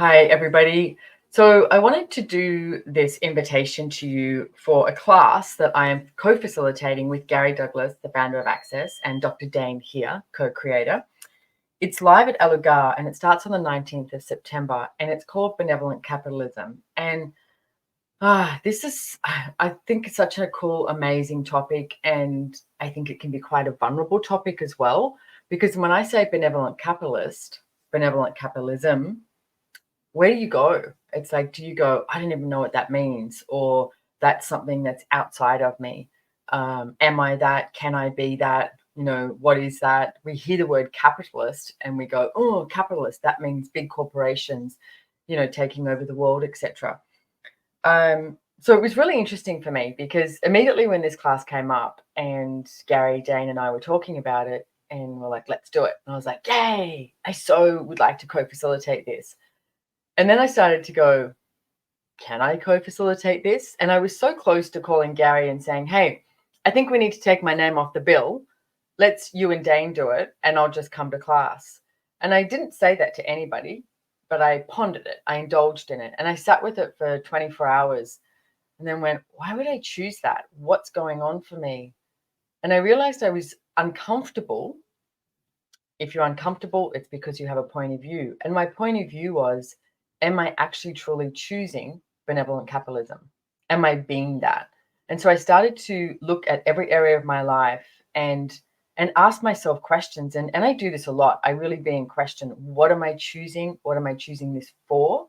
Hi, everybody. So I wanted to do this invitation to you for a class that I am co-facilitating with Gary Douglas, the founder of Access, and Dr. Dane here, co-creator. It's live at Alugar and it starts on the 19th of September and it's called Benevolent Capitalism. And this is, I think, it's such a cool, amazing topic. And I think it can be quite a vulnerable topic as well, because when I say benevolent capitalism, where do you go? It's like, do you go, I don't even know what that means, or that's something that's outside of me? Am I that? Can I be that? What is that? We hear the word capitalist and we go, oh, capitalist, that means big corporations, taking over the world, etc. So it was really interesting for me because immediately when this class came up and Gary, Dane, and I were talking about it, and we're like, let's do it. And I was like, yay, I so would like to co-facilitate this. And then I started to go, can I co-facilitate this? And I was so close to calling Gary and saying, hey, I think we need to take my name off the bill. Let's you and Dane do it, and I'll just come to class. And I didn't say that to anybody, but I pondered it. I indulged in it. And I sat with it for 24 hours and then went, why would I choose that? What's going on for me? And I realized I was uncomfortable. If you're uncomfortable, it's because you have a point of view. And my point of view was, am I actually truly choosing benevolent capitalism? Am I being that? And so I started to look at every area of my life and ask myself questions. And I do this a lot. I really be in question, what am I choosing? What am I choosing this for?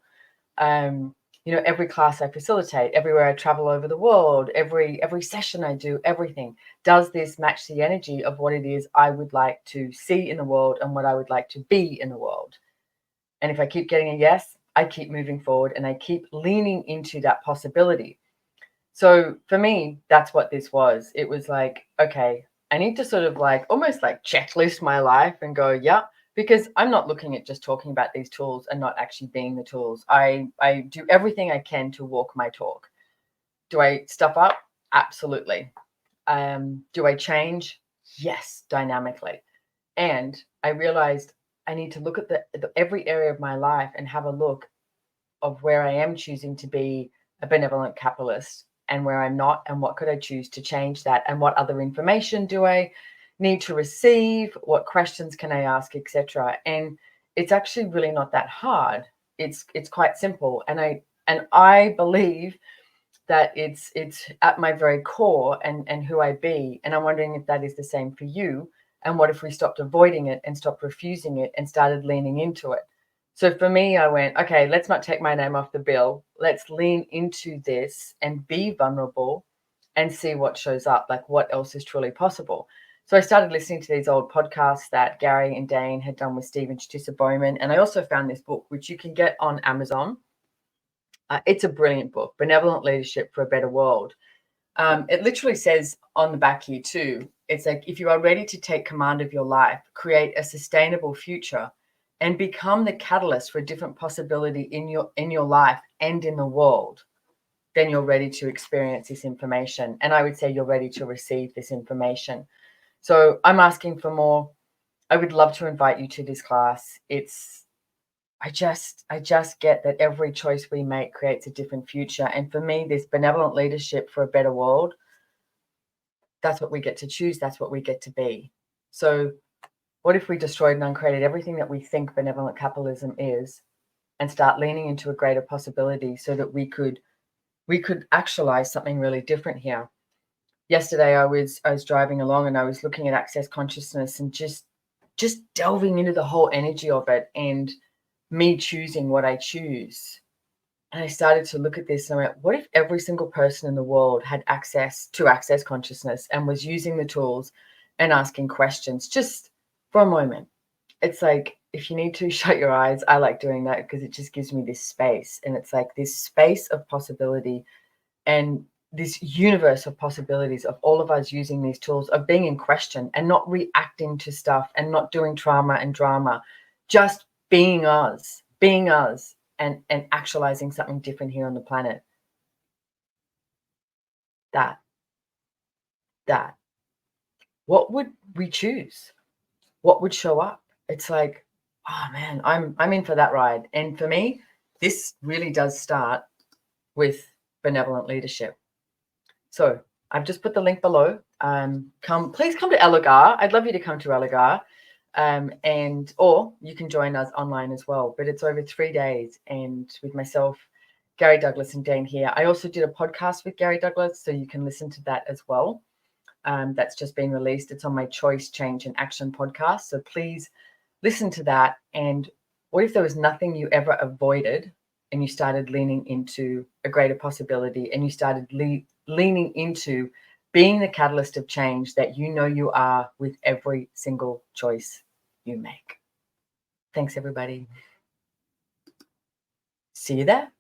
Every class I facilitate, everywhere I travel over the world, every session I do, everything. Does this match the energy of what it is I would like to see in the world and what I would like to be in the world? And if I keep getting a yes, I keep moving forward and I keep leaning into that possibility. So for me, that's what this was. It was like, okay, I need to sort of like almost like checklist my life and go, yeah, because I'm not looking at just talking about these tools and not actually being the tools. I do everything I can to walk my talk. Do I stuff up? Absolutely. Do I change? Yes, dynamically. And I realized I need to look at every area of my life and have a look of where I am choosing to be a benevolent capitalist and where I'm not, and what could I choose to change that, and what other information do I need to receive, what questions can I ask, etc. And it's actually really not that hard. It's quite simple, and I believe that it's at my very core and who I be. And I'm wondering if that is the same for you. And what if we stopped avoiding it and stopped refusing it and started leaning into it? So for me, I went, okay, let's not take my name off the bill. Let's lean into this and be vulnerable and see what shows up, like what else is truly possible. So I started listening to these old podcasts that Gary and Dane had done with Stephen Chitisa Bowman. And I also found this book, which you can get on Amazon. It's a brilliant book, Benevolent Leadership for a Better World. It literally says on the back here too, it's like, if you are ready to take command of your life, create a sustainable future, and become the catalyst for a different possibility in your life and in the world, then you're ready to experience this information. And I would say you're ready to receive this information. So I'm asking for more. I would love to invite you to this class. I just get that every choice we make creates a different future. And for me, this benevolent leadership for a better world, that's what we get to choose. That's what we get to be. So what if we destroyed and uncreated everything that we think benevolent capitalism is, and start leaning into a greater possibility so that we could actualize something really different here? Yesterday, I was driving along and I was looking at access consciousness and just delving into the whole energy of it and me choosing what I choose. And I started to look at this and I went, what if every single person in the world had access to access consciousness and was using the tools and asking questions just for a moment? It's like, if you need to shut your eyes, I like doing that because it just gives me this space. And it's like this space of possibility and this universe of possibilities of all of us using these tools, of being in question and not reacting to stuff and not doing trauma and drama, just being us and actualizing something different here on the planet. That what would we choose? What would show up? It's like, oh man, I'm in for that ride. And for me, this really does start with benevolent leadership. So I've just put the link below. Please come to Ellegar. I'd love you to come to Ellegar. Or you can join us online as well. But it's over 3 days, and with myself, Gary Douglas, and Dane here. I also did a podcast with Gary Douglas, so you can listen to that as well. That's just been released. It's on my Choice, Change, and Action podcast. So please listen to that. And what if there was nothing you ever avoided, and you started leaning into a greater possibility, and you started leaning into being the catalyst of change that you know you are with every single choice you make? Thanks, everybody. See you there.